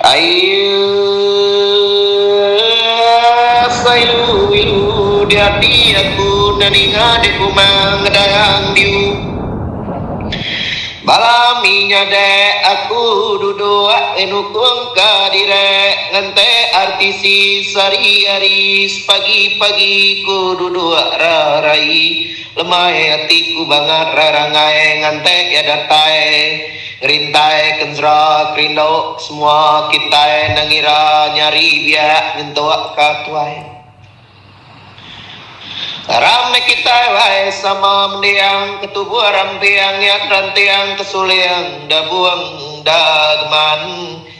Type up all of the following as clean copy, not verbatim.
Ayu sailu ilu dia aku naninga de kumang dayang diu balaminya de aku duduk enukung kadire ngante artisi sari-aris pagi-pagi ku duduk rarai lemai hatiku banget rarangai ngante ya datai ngerintai kenzra krindo semua kita nangira nyari biak nyentuak katuai rame kita wae sama mendiang ketubuh rampiang yang rantiang kesuliang da buang dagman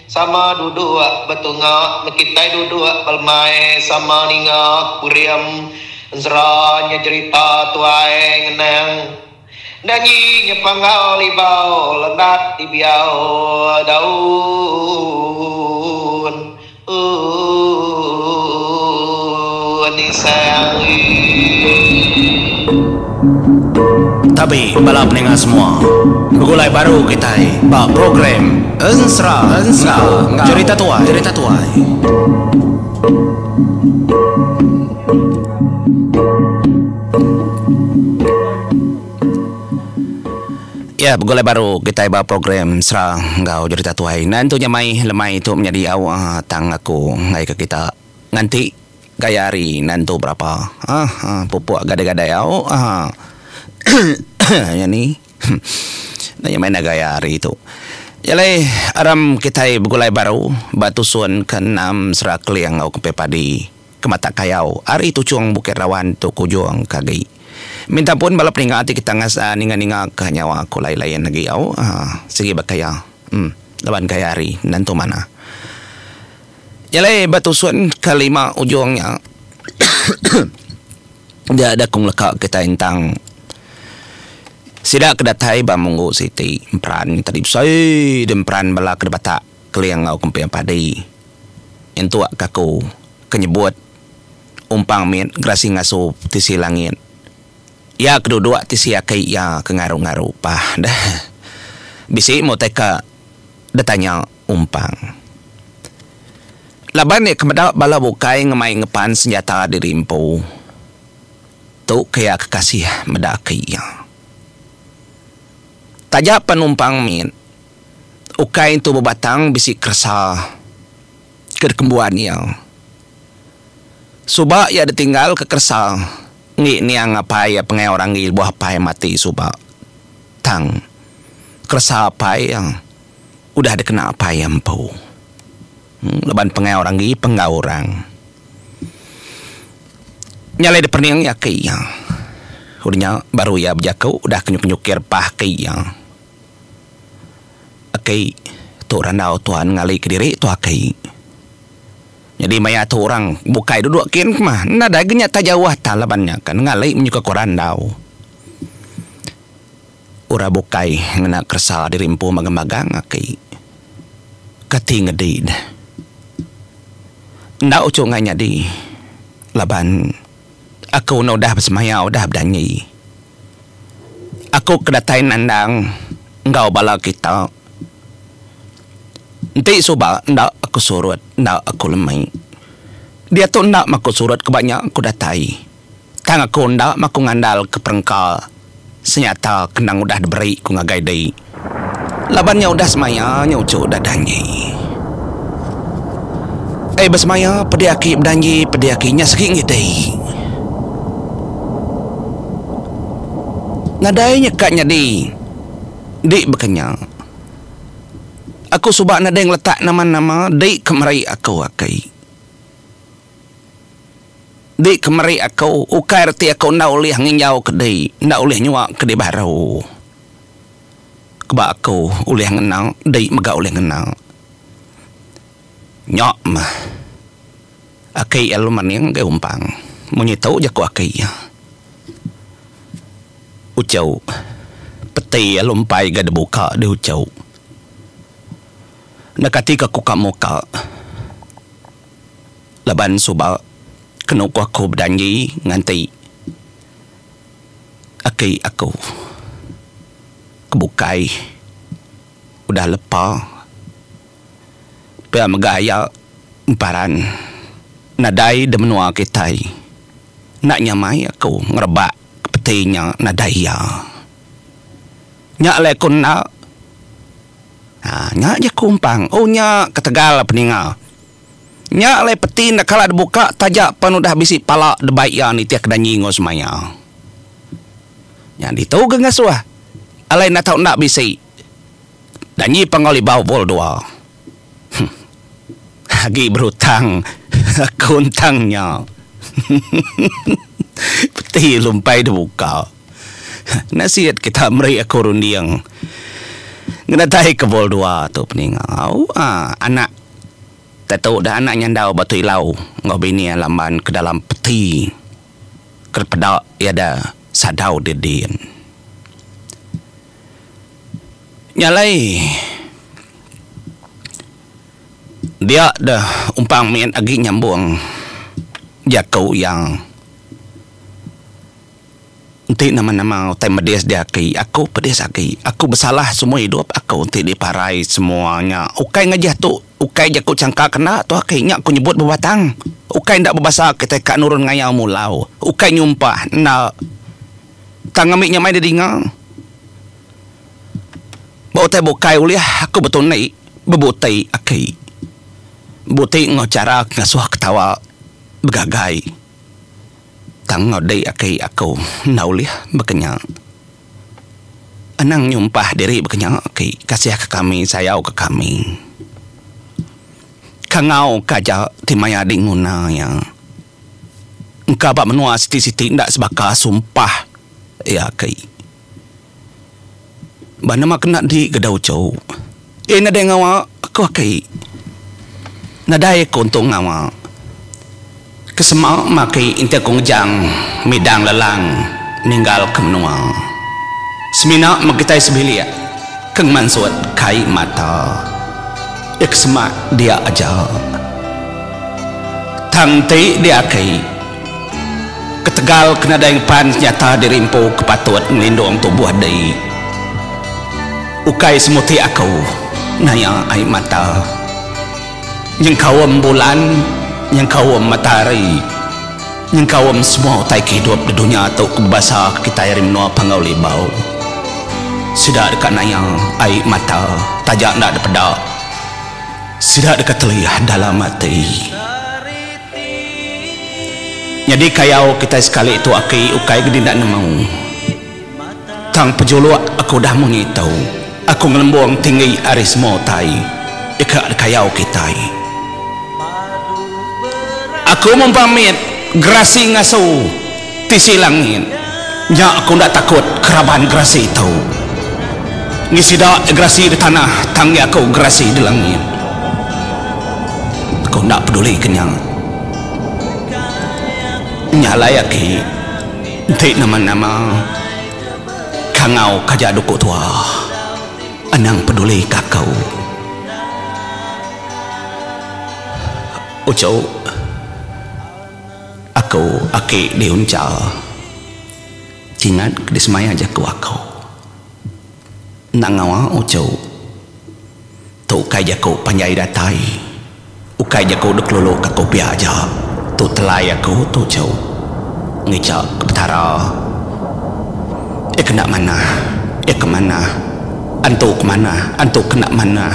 sama duduk betungak kita duduk balmai sama ningak kuriam zranya cerita tuai ngenang nanyi nyepangau libau lenat dibiau daun tapi balap pendengar semua begulai baru kita bak program Ensra cerita tua ya begulai baru kita bak program Ensra ngau cerita tua nantunya mai lemai itu menjadi awal tang aku ngai ke kita nanti gayari nantu berapa pupuk gada-gada ya ya ni nanya main gayari itu yalai aram kita begulai baru batu suan ke-6 serakli yang ngau kepe padi kemata kayau ari itu cuang bukit rawan tu kujuang kagi minta pun balap ningati kita ngasa ninga ke nyawa aku lain lagi segi bakaya lawan gayari nantu mana yalai batu suan kelima ujungnya dia ada kung lekak kita intang sida kedatai ba munggu siti empran tadi sai dempran bala kedebata keliang ngau kempe padi entu kaku kenyebut umpang min grasi ngaso tisi langit ya kedua tisi akai ya kengaru-ngaru pah dah bisi mau teka datanya umpang laban ni kemada bala bukai ngemai ngepan senjata di rimpo tu kaya kekasih medaki ya tajak penumpang min ukai itu bebatang bisi kersa kedekembuan yang suba ya ditinggal ke kersa ngi niang apa ya pengai orang ngil buah apa mati suba tang kersa apa yang udah dikena apa yang empau leban pengai orang ngil penggau orang nyalai di perniang ya kei yang udahnya baru ya berjakau udah kenyuk-kenyukir pah kei yang akai tu randau tuan ngali ke diri tu akai jadi maya tu orang bukai duduk kin mah nada genya tajawah talabannya kan ngali menyuka korandau ura bukai ngena kersa dirimpu magang-magang akai kati ngedid ndak ucu nganya di laban aku udah bersemaya udah berdanyi aku kedatain nandang engkau bala kita nanti suba ndak aku surut ndak aku lemai dia tu ndak maku surut kebanyak aku datai tang aku ndak maku ngandal ke perengkal senyata kenang udah diberi ku ngagai dai labannya udah semayanya ucu udah danyi bersemaya pediaki berdanyi pediakinya segi ngidai nadainya kaknya di bekenya aku subak nada yang letak nama-nama di kemari aku akai di kemari aku ukai reti aku ndak ulih nginjau kedai ndak ulih nyuak kedai baru keba aku ulih ngenang di mega ulih ngenang nyok mah akai aluman yang ke umpang munyi tau jaku akai ucau peti alumpai gada buka di ucau nakatika ku muka laban suba kena aku berdanji nganti akai aku kebukai udah lepa Pia magaya paran nadai de menua kitai. Nak nyamai aku ngerebak petinya nadaya. Nyak lekun na. Nyak je kumpang. Oh nyak ketegal peninga. Nyak le peti nak kala dibuka tajak penuh dah bisi pala debai ya ni tiak danyi ngos maya. Nyak ditau ke ngasuah. Alai nak tahu nak bisi. Danyi pangoli bau bol dua. Lagi berhutang. Kuntangnya. Peti lumpai dibuka. Nasihat kita meri aku rundiang. Ngenatai ke bol dua tu peningau. Anak. Tak tahu dah anak nyandau batu ilau. Ngau bini alaman ke dalam peti. Kerpedak ya dah sadau dedin. Nyalai. Dia dah umpang main agi nyambung. Jakau yang nanti nama-nama tai medes dia aki. Aku pedes aki. Aku bersalah semua hidup aku nanti diparai semuanya. Ukai ngajah tu. Ukai jaku cangka kena tu aki. Nyak aku nyebut berbatang. Ukai ndak berbasa kita kak nurun ngayau mulau. Ukai nyumpah. Nak tangamiknya mai dia dengar. Bawa tai bukai uliah. Aku betul naik. Bebutai aki. Butai ngocara ngasuh ketawa. Begagai. Tangau day aki aku naulih berkenyang. Anang nyumpah diri berkenyang aki. Kasih ke kami, sayau ke kami. Kangau kaja timaya di nguna yang. Engkau bak menua siti-siti ndak sebaka sumpah. Ya aki. Bana mak kena di gedau cau. Nada ngawa aku aki. Nadai kuntung ngawa. Kesemak maki inti kongjang midang lelang ninggal ke menua. Semina makitai sebilia keng mansuat kai mata. Kesemak dia aja. Tangti dia kai. Ketegal kena daing pan nyata dirimpu kepatut ngelindung tubuh dai. Ukai semuti aku naya ai mata. Yang kawam bulan. Yang kawam matahari. Yang kawam semua tai hidup di dunia atau kebasa kita yang menua pangau libau. Sudah dekat nayang air mata tajak nak depedak. Sudah dekat teliyah dalam hati. Jadi kayau kita sekali itu aki ukai gede tak mau. Tang pejuluak aku dah mengitau. Aku ngelembung tinggi aris semua tai. Ikat kayau kita. Aku mempamit gerasi ngasuh tisi langit. Nyak aku ndak takut keraban gerasi itu. Ngisida gerasi di tanah, tangi aku gerasi di langit. Aku ndak peduli kenyang. Nyalai aki. Nanti nama-nama kangau kaja duku tua. Anang peduli kakau. Ucau aku aki diuncal. Ingat di semaya aja ku aku. Nak ngawa ucau. Tu ukai jaku panjai datai. Ukai jaku duk lulu kaku biaja. Tu telai aku tu ucau. Ngicak kepetara. Kena mana? Kemana? Antu kemana? Antu kena mana?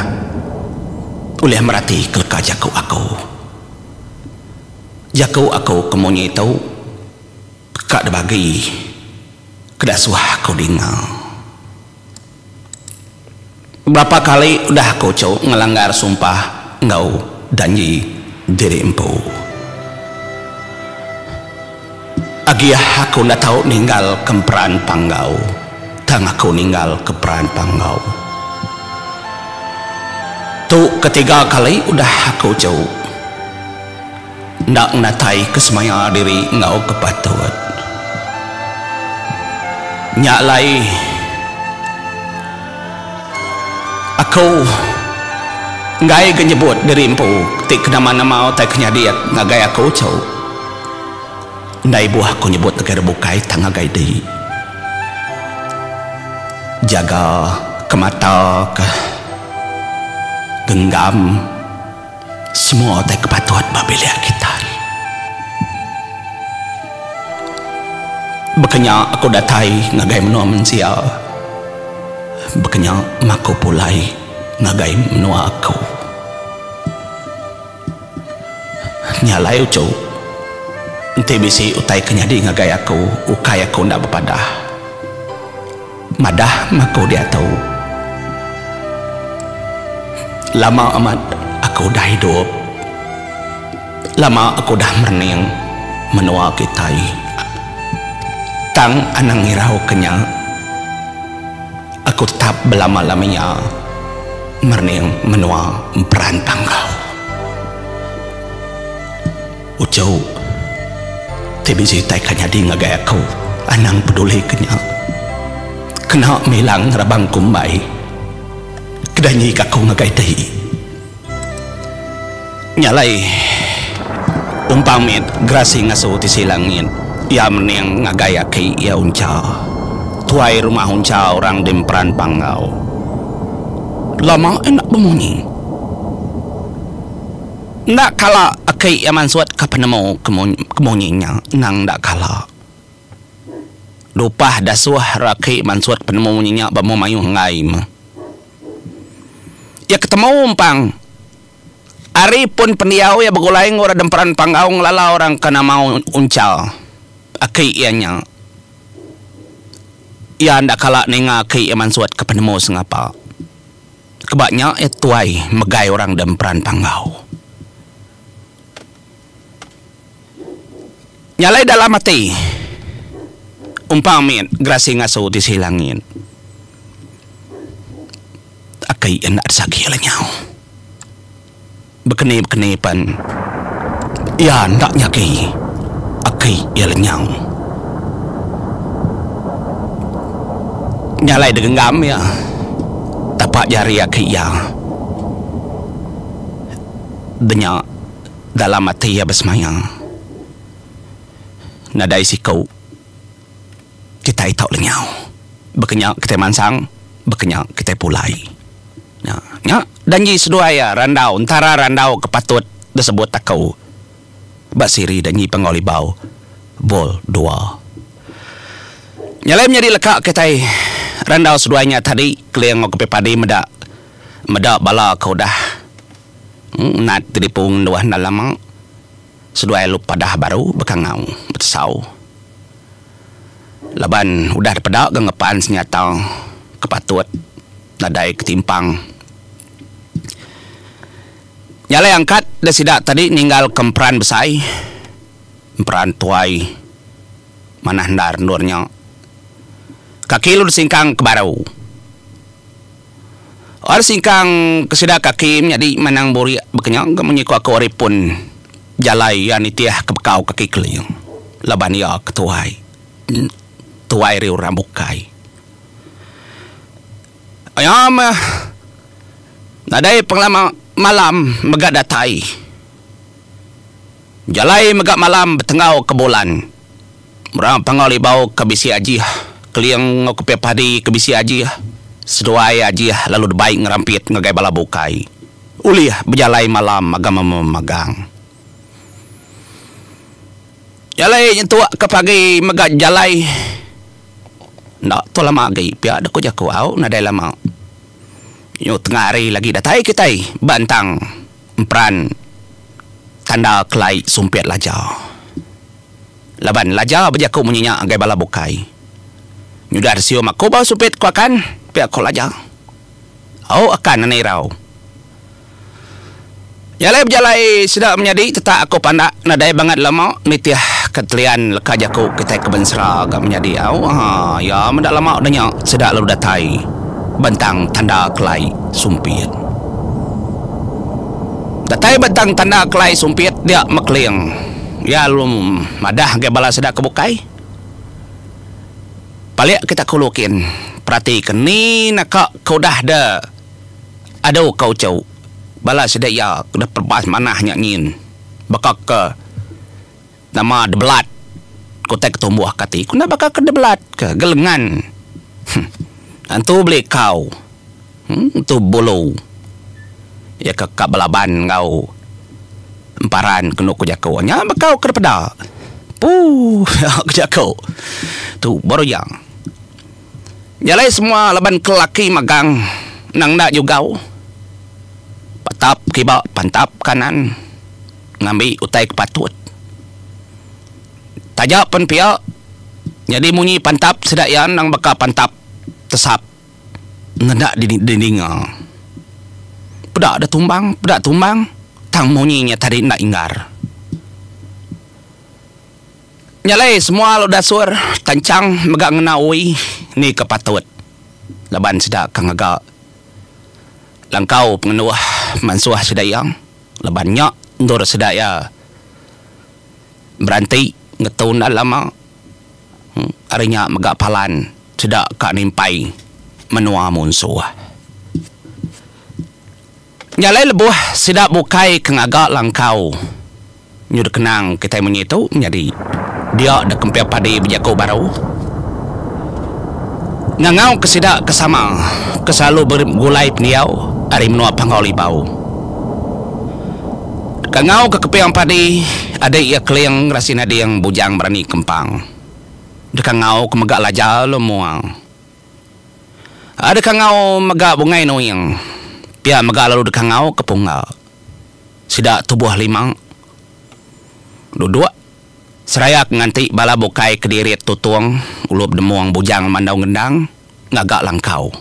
Ulih merati keleka jaku aku. Jaku aku kemunya itu kak ada bagi kedasuah aku dengar. Berapa kali udah aku cau ngelanggar sumpah ngau danji diri empu. Agiah aku ndak tahu ninggal kemperan panggau. Tang aku ninggal keperan panggau. Tu ketiga kali udah aku cau ndak natai kesemaya diri ngau kepatut. Nyak lai aku ngai kenyebut diri empu tik nama-nama tai kenyadiak ngagai aku cau. Ndai buah aku nyebut negara bukai tangagai di. Jaga ke mata ke genggam Semua tak kepatuhan babila kita. Bekenya aku datai ngagai menua mensia. Bekenya mako pulai ngagai menua aku. Nyalai ucu. Ente bisi utai kenyadi ngagai aku. Ukai aku ndak berpadah. Madah mako dia tahu. Lama amat aku dah hidup. Lama aku dah merening menua kita. Tang anang irau kenya. Aku tetap belama-lamanya merening menua peran panggau. Ucau tebisi tai kanya di ngagai aku. Anang peduli kenya. Kena milang rabang kumbai. Kedanyi kakau ngagai dahi. Nyalai umpamit grasi ngaso ti silangin. Ya meneng ngagaya kay ya unca. Tuai rumah unca orang dempran panggau. Lama enak bemunyi. Ndak kala kay ya mansuat ka penemu kemunyinya nang ndak kala. Lupa dasuah rakai mansuat penemu munyinya ba mo mayu ngai ma. Ya ketemu umpang. Ari pun pendiau ya bagulai ngora dempran panggau ngelala orang kana mau uncal. Akai ianya. Ya ndak kala nenga akai eman suat ke penemu sengapa. Kebaknya tuai megai orang dempran panggau. Nyalai dalam mati. Umpamit grasi ngaso di silangin. Akai enak sagi lenyau. Bekeni-bekenipan. Ya ndak nyaki. Akai ya lenyau. Nyalai degenggam ya. Tapak jari akai ya. Denya dalam hati ya besmaya. Nadai sikau. Kita itak lenyau. Bekenya kita mansang. Bekenya kita pulai. Ya, danji sedua ya randau antara randau kepatut disebut takau basiri danji pengoli bau bol dua nyalai menjadi lekak ketai randau seduanya tadi keliang ngopi padi meda bala kau dah nat teripung dua dalam seduai lupa dah baru bekangau bersau laban udah pedak gengepan senyata kepatut nadai ketimpang. Nyalai angkat dah sidak tadi ninggal kemperan besai. Emperan tuai. Mana hendar nurnya. Kaki lu disingkang ke baru. Orang singkang kesidak kaki menjadi menang buri berkenyang menyiku aku oripun jalai yang itiah kebekau kaki keliang. Laban ya ketuai. Tuai riu rambukai. Ayam nadai penglama malam megak datai. Jalai megak malam betengau ke bulan. Merang pangoli bau ke bisi aji. Keliang ngokupi padi ke bisi aji. Seduai aji lalu baik ngerampit ngagai bala bukai. Uliah berjalai malam agama memegang. Jalai nyentuak ke pagi megak jalai. Ndak tu lama lagi. Pihak aku jaku au nadai lama. Yo tengah hari lagi datai kitai bantang emperan tanda kelai sumpit laja. Laban laja berjaku menyenyak agai bala bukai. Nyudar siom aku bau sumpit ku akan pihak ko laja. Au akan nanai rau. Yalai berjalai sudah menjadi tetap aku pandak nadai banget lama nitiah ketelian leka jaku kitai kebensra agak menjadi au ya mendak lama adanya sedak lalu datai. Bentang tanda kelai sumpit. Datai bentang tanda kelai sumpit dia mekling. Ya lum madah ke bala sedak kebukai. Balik kita kulukin. Perhatikan ni nak kau dah dah. Aduh kau cau. Bala sedak ya dah perbas manahnya ngin. Bakak ke nama debelat. Kau tak tumbuh kati. Kau nak bakal ke debelat ke gelengan. Antu beli kau. Tu bulu. Ya kakak balaban kau. Emparan kena ku jako. Nya bakau ke pada. Ke jako. Tu baru yang. Jalai semua laban kelaki magang nang nak juga. Patap kiba pantap kanan. Ngambil utai kepatut. Tajak pen pihak. Jadi munyi pantap sedak yan nang bakal pantap tesap. Ngedak di dindinga. Pedak ada tumbang, pedak tumbang. Tang munyinya tadi nak inggar. Nyalai semua lo dasur tancang megak ngenaui ni kepatut. Laban sedak kang agak langkau pengenuah mansuah sedayang. Laban nyak ndur sedaya beranti ngetun lama. Arinya megak palan sedak kak nimpai menua munsuah. Nyalai lebuh sedak bukai kang agak langkau. Nyudah kenang kita menyitu menjadi dia dah kempia padi berjaku baru. Ngangau kesedak kesama keselalu bergulai peniau hari menua panggoli bau. Kangau ke kepiang padi ada ia keliang rasin ada yang bujang berani kempang. Dekangau ke megak lajar lo muang. Ada kangau megak bungai noyang. Pia megak lalu dekangau ke punggal. Sedak tubuh limang. Dua Serayak nganti bala bukai kedirit tutuang ulup demuang bujang mandau gendang ngagak langkau.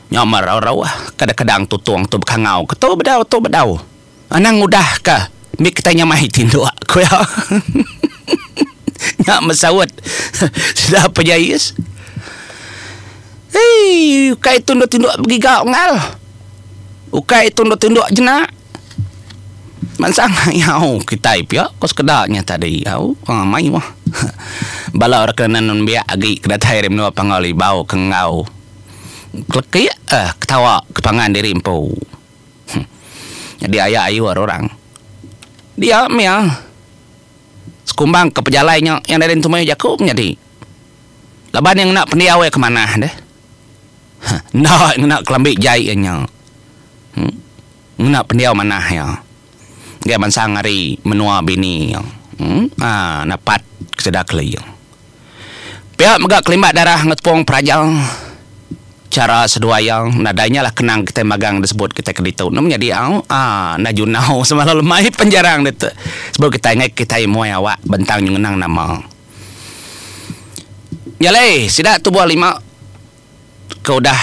Nyamar raw kadang-kadang tutuang tu bekangau ke tu bedau. Anang udah ka mik tanya mai tindu aku ya. Nyak mesawat. Sudah apa jayis? Hei, ukai tunduk-tunduk begigau ngal. Ukai tunduk-tunduk jenak. Mansang yau kita ipia kos kedaknya tadi yau mai mah. Bala ora kena non biak agi kedatai rem no pangali bau kengau. Kleki ketawa kepangan diri empu. Jadi ayah ayu orang. Dia mia sekumbang ke pejalainya yang dari tumai Jakub jadi. Laban yang nak pendiawe ke mana deh? Nak kelambi jainya. Nak pendiaw mana ya? Gaya mansang hari menua bini yang napat kesedak leyang. Pihak megak kelimbat darah ngetpong perajal cara sedua yang nadanya lah kenang kita magang disebut kita keditau namanya dia najunau semalam lemai penjarang itu sebab kita ingat kita muai awak bentang yang ngenang nama nyalai sidak tubuh lima kau dah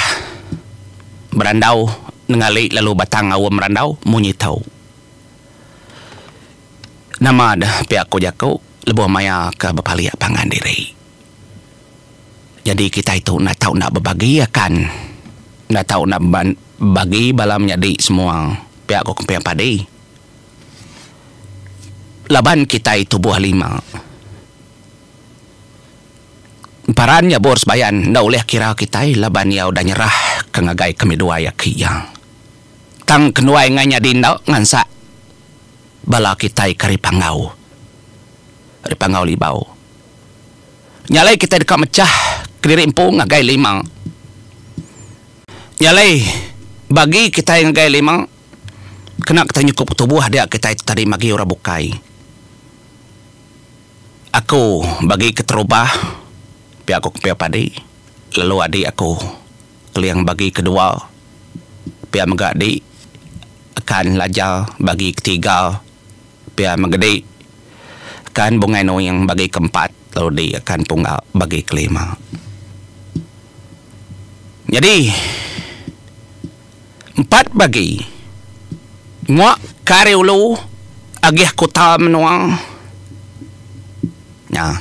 berandau nengali lalu batang awam merandau munyi tahu nama dah pihak ko jako lebuh maya ke bapaliak pangan diri. Jadi kita itu nak tahu nak berbagi akan nak tahu nak bagi balam jadi semua pihak ko kempiang padi. Laban kita itu buah lima. Parannya bors bayan ndak oleh kira kita laban ya udah nyerah kengagai kami dua ya kiyang. Tang kenua nganya dindak ngansa bala kita kari pangau. Kari pangau libau. Nyalai kita dekat mecah kediri empung ngagai lima. Nyalai bagi kita yang ngagai lima kena kita nyukup tubuh dia kita itu tadi magi ora bukai. Aku bagi keterubah pi aku ke padi lalu adik aku keliang bagi kedua pia megadi akan lajal bagi ketiga pia megadi akan bungai no yang bagi keempat lalu di akan punggal bagi kelima. Jadi 4 bagi muak kari ulu agih kota menuang nya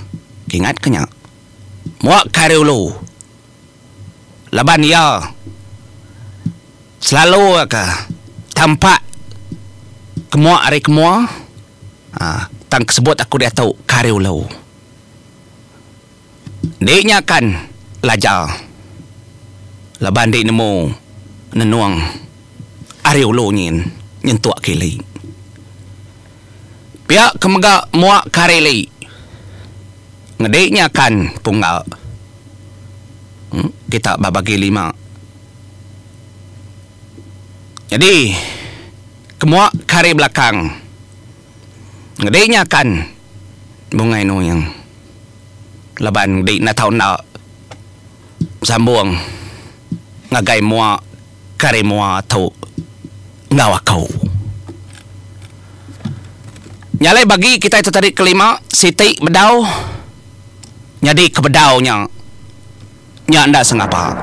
ingat kenya muak kari ulu laban ya selalu tampak kemua ari kemua tang sebut aku dia tahu kari ulu dia kan lajal laban dia nemu nenuang ari ulu nyentuak kili pihak kemega muak kari li ngedeknya kan punggal kita babagi 5. Jadi kemua kari belakang Ngedinya kan bungai no yang laban di na taon na sambung ngagay mua kare mua tau ngawa kau. Nyalai bagi kita itu tadi kelima siti bedau jadi kebedaunya nya anda sengapa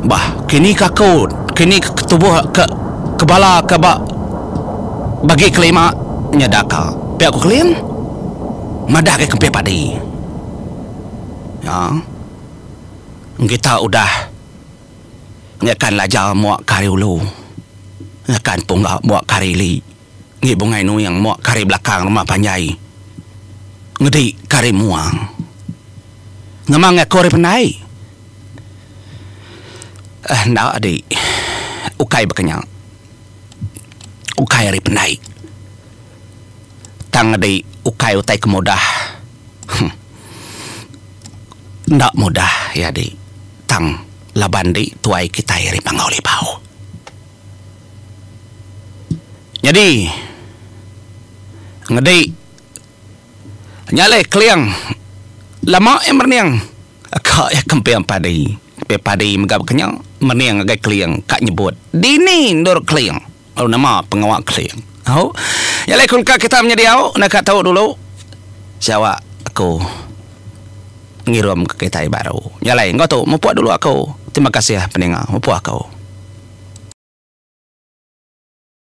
bah kini kakau kini ketubuh kebala keba bagi kelima nyadaka pihak aku kalian madah ke kempe padi ya kita udah ngakan lajar muak kari ulu ngakan punggak muak kari li ngi bungai nu yang muak kari belakang rumah panjai ngedi kari muang ngemang ngakori penai ndak adik ukai berkenyang ukai hari penai tang adik ukai utai kemudah ndak mudah ya adik tang laban di tuai kita hari pangoli bau jadi ngedi nyale kliang lama emerniang ka ya kempeang padi pe padi megap kenyang meniang agak kliang kak nyebut dini ndor kliang lalu nama pengawak kliang au nyale kun ka kita menyediau nak tahu dulu siapa aku ngirum ke kita baru nyale engkau tu mau puak dulu aku terima kasih ya pendengar mau puak kau